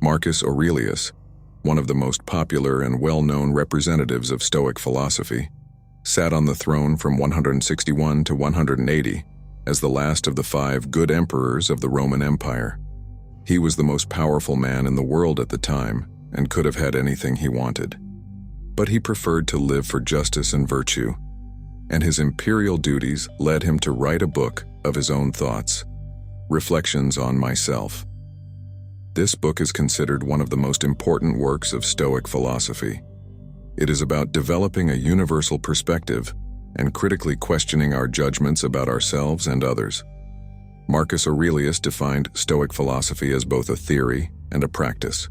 Marcus Aurelius, one of the most popular and well-known representatives of Stoic philosophy, sat on the throne from 161 to 180 as the last of the 5 good emperors of the Roman Empire. He was the most powerful man in the world at the time and could have had anything he wanted. But he preferred to live for justice and virtue, and his imperial duties led him to write a book of his own thoughts, Reflections on Myself. This book is considered one of the most important works of Stoic philosophy. It is about developing a universal perspective and critically questioning our judgments about ourselves and others. Marcus Aurelius defined Stoic philosophy as both a theory and a practice.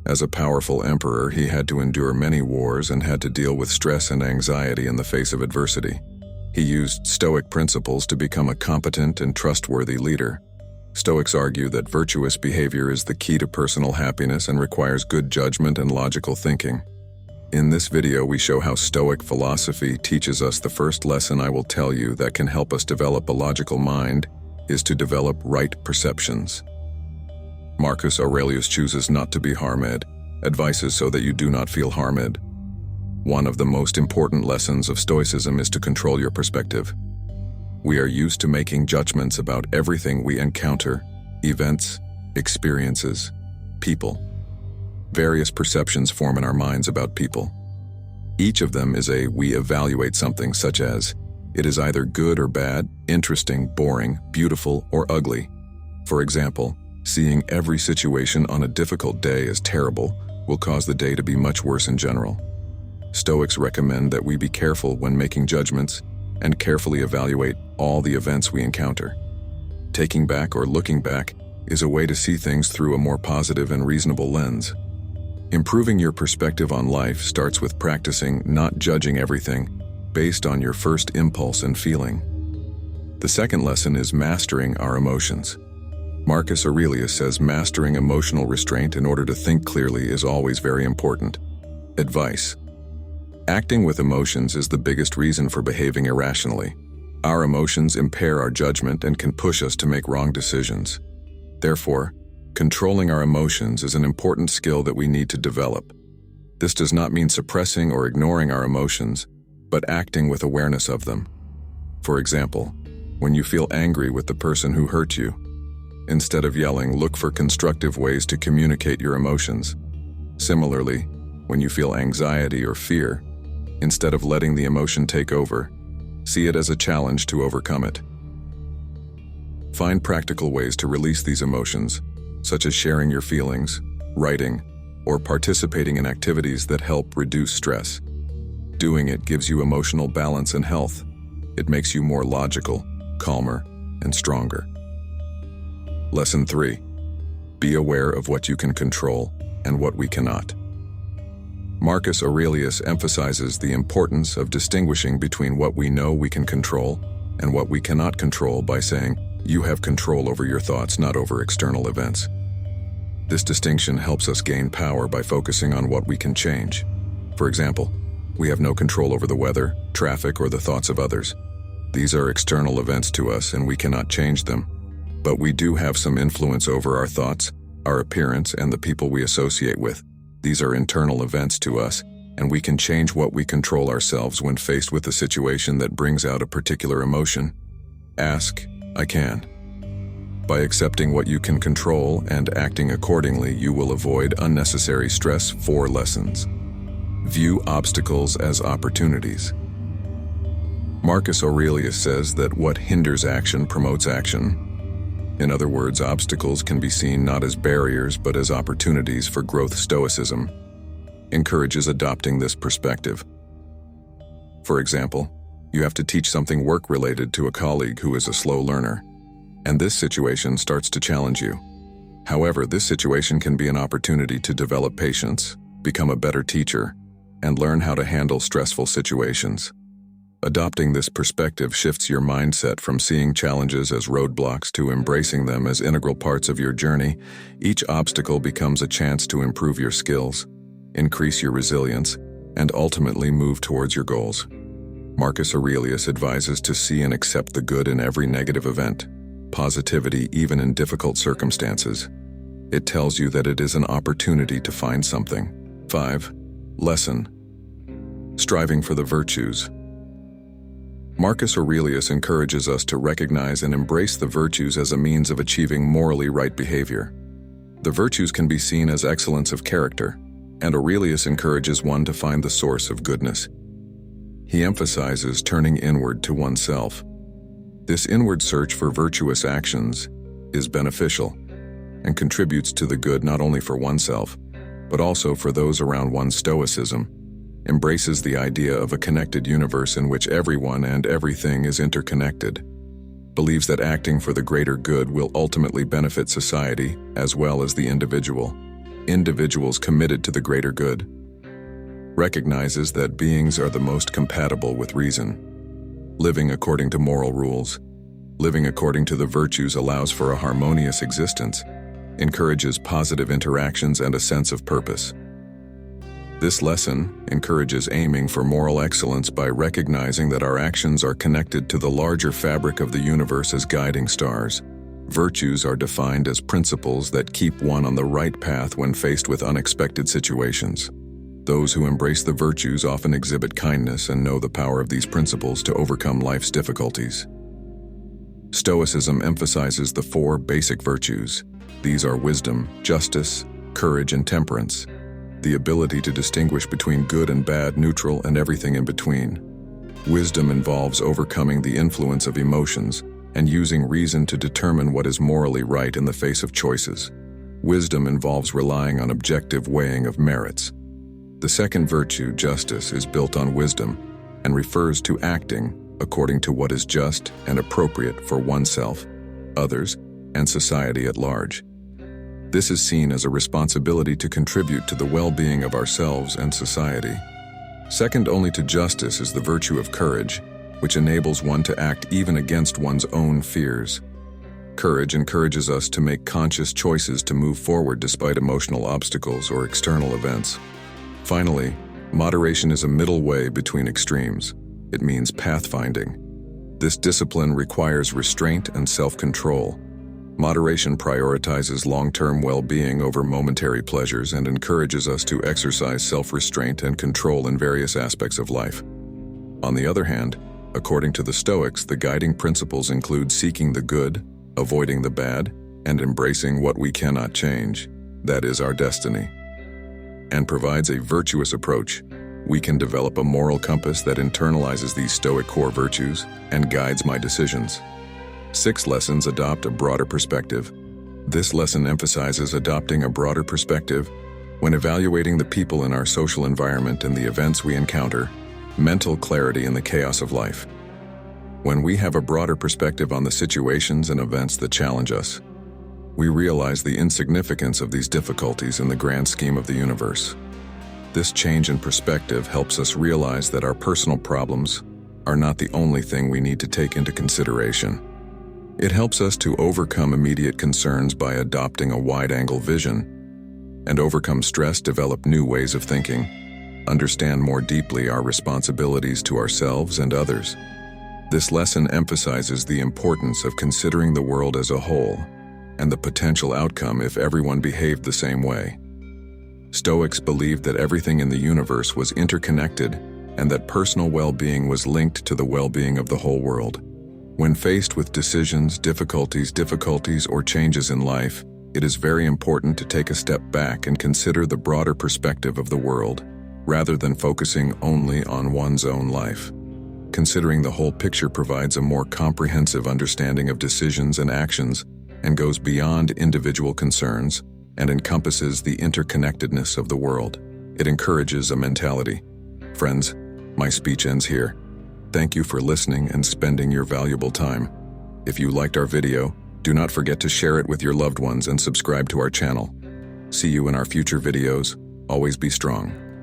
As a powerful emperor, he had to endure many wars and had to deal with stress and anxiety in the face of adversity. He used Stoic principles to become a competent and trustworthy leader. Stoics argue that virtuous behavior is the key to personal happiness and requires good judgment and logical thinking. In this video, we show how Stoic philosophy teaches us the first lesson I will tell you that can help us develop a logical mind is to develop right perceptions. Marcus Aurelius chooses not to be harmed, advises so that you do not feel harmed. One of the most important lessons of Stoicism is to control your perspective. We are used to making judgments about everything we encounter, events, experiences, people. Various perceptions form in our minds about people. Each of them is we evaluate something such as, it is either good or bad, interesting, boring, beautiful, or ugly. For example, seeing every situation on a difficult day as terrible will cause the day to be much worse in general. Stoics recommend that we be careful when making judgments and carefully evaluate all the events we encounter. Taking back or looking back is a way to see things through a more positive and reasonable lens. Improving your perspective on life starts with practicing not judging everything based on your first impulse and feeling. The second lesson is mastering our emotions. Marcus Aurelius says mastering emotional restraint in order to think clearly is always very important. Advice: acting with emotions is the biggest reason for behaving irrationally. Our emotions impair our judgment and can push us to make wrong decisions. Therefore, controlling our emotions is an important skill that we need to develop. This does not mean suppressing or ignoring our emotions, but acting with awareness of them. For example, when you feel angry with the person who hurt you, instead of yelling, look for constructive ways to communicate your emotions. Similarly, when you feel anxiety or fear, instead of letting the emotion take over, see it as a challenge to overcome it. Find practical ways to release these emotions, such as sharing your feelings, writing, or participating in activities that help reduce stress. Doing it gives you emotional balance and health. It makes you more logical, calmer, and stronger. Lesson 3. Be aware of what you can control and what we cannot. Marcus Aurelius emphasizes the importance of distinguishing between what we know we can control and what we cannot control by saying, you have control over your thoughts, not over external events. This distinction helps us gain power by focusing on what we can change. For example, we have no control over the weather, traffic, or the thoughts of others. These are external events to us and we cannot change them. But we do have some influence over our thoughts, our appearance, and the people we associate with. These are internal events to us, and we can change what we control ourselves when faced with a situation that brings out a particular emotion. Ask, I can. By accepting what you can control and acting accordingly, you will avoid unnecessary stress. 4 lessons. View obstacles as opportunities. Marcus Aurelius says that what hinders action promotes action. In other words, obstacles can be seen not as barriers but as opportunities for growth. Stoicism encourages adopting this perspective. For example, you have to teach something work-related to a colleague who is a slow learner, and this situation starts to challenge you. However, this situation can be an opportunity to develop patience, become a better teacher, and learn how to handle stressful situations. Adopting this perspective shifts your mindset from seeing challenges as roadblocks to embracing them as integral parts of your journey. Each obstacle becomes a chance to improve your skills, increase your resilience, and ultimately move towards your goals. Marcus Aurelius advises to see and accept the good in every negative event, positivity even in difficult circumstances. It tells you that it is an opportunity to find something. 5. Lesson: striving for the virtues. Marcus Aurelius encourages us to recognize and embrace the virtues as a means of achieving morally right behavior. The virtues can be seen as excellence of character, and Aurelius encourages one to find the source of goodness. He emphasizes turning inward to oneself. This inward search for virtuous actions is beneficial and contributes to the good not only for oneself, but also for those around one. Stoicism embraces the idea of a connected universe in which everyone and everything is interconnected, believes that acting for the greater good will ultimately benefit society as well as the individual. Individuals committed to the greater good. Recognizes that beings are the most compatible with reason. Living according to moral rules, living according to the virtues allows for a harmonious existence, encourages positive interactions and a sense of purpose. This lesson encourages aiming for moral excellence by recognizing that our actions are connected to the larger fabric of the universe as guiding stars. Virtues are defined as principles that keep one on the right path when faced with unexpected situations. Those who embrace the virtues often exhibit kindness and know the power of these principles to overcome life's difficulties. Stoicism emphasizes the 4 basic virtues. These are wisdom, justice, courage, and temperance. The ability to distinguish between good and bad, neutral, and everything in between. Wisdom involves overcoming the influence of emotions and using reason to determine what is morally right in the face of choices. Wisdom involves relying on objective weighing of merits. The second virtue, justice, is built on wisdom and refers to acting according to what is just and appropriate for oneself, others, and society at large. This is seen as a responsibility to contribute to the well-being of ourselves and society. Second only to justice is the virtue of courage, which enables one to act even against one's own fears. Courage encourages us to make conscious choices to move forward despite emotional obstacles or external events. Finally, moderation is a middle way between extremes. It means pathfinding. This discipline requires restraint and self-control. Moderation prioritizes long-term well-being over momentary pleasures and encourages us to exercise self-restraint and control in various aspects of life. On the other hand, according to the Stoics, the guiding principles include seeking the good, avoiding the bad, and embracing what we cannot change, that is our destiny, and provides a virtuous approach. We can develop a moral compass that internalizes these Stoic core virtues and guides my decisions. 6 lessons adopt a broader perspective. This lesson emphasizes adopting a broader perspective when evaluating the people in our social environment and the events we encounter, mental clarity in the chaos of life. When we have a broader perspective on the situations and events that challenge us, we realize the insignificance of these difficulties in the grand scheme of the universe. This change in perspective helps us realize that our personal problems are not the only thing we need to take into consideration. It helps us to overcome immediate concerns by adopting a wide-angle vision and overcome stress, develop new ways of thinking, understand more deeply our responsibilities to ourselves and others. This lesson emphasizes the importance of considering the world as a whole and the potential outcome if everyone behaved the same way. Stoics believed that everything in the universe was interconnected and that personal well-being was linked to the well-being of the whole world. When faced with decisions, difficulties, or changes in life, it is very important to take a step back and consider the broader perspective of the world, rather than focusing only on one's own life. Considering the whole picture provides a more comprehensive understanding of decisions and actions and goes beyond individual concerns and encompasses the interconnectedness of the world. It encourages a mentality. Friends, my speech ends here. Thank you for listening and spending your valuable time. If you liked our video, do not forget to share it with your loved ones and subscribe to our channel. See you in our future videos. Always be strong.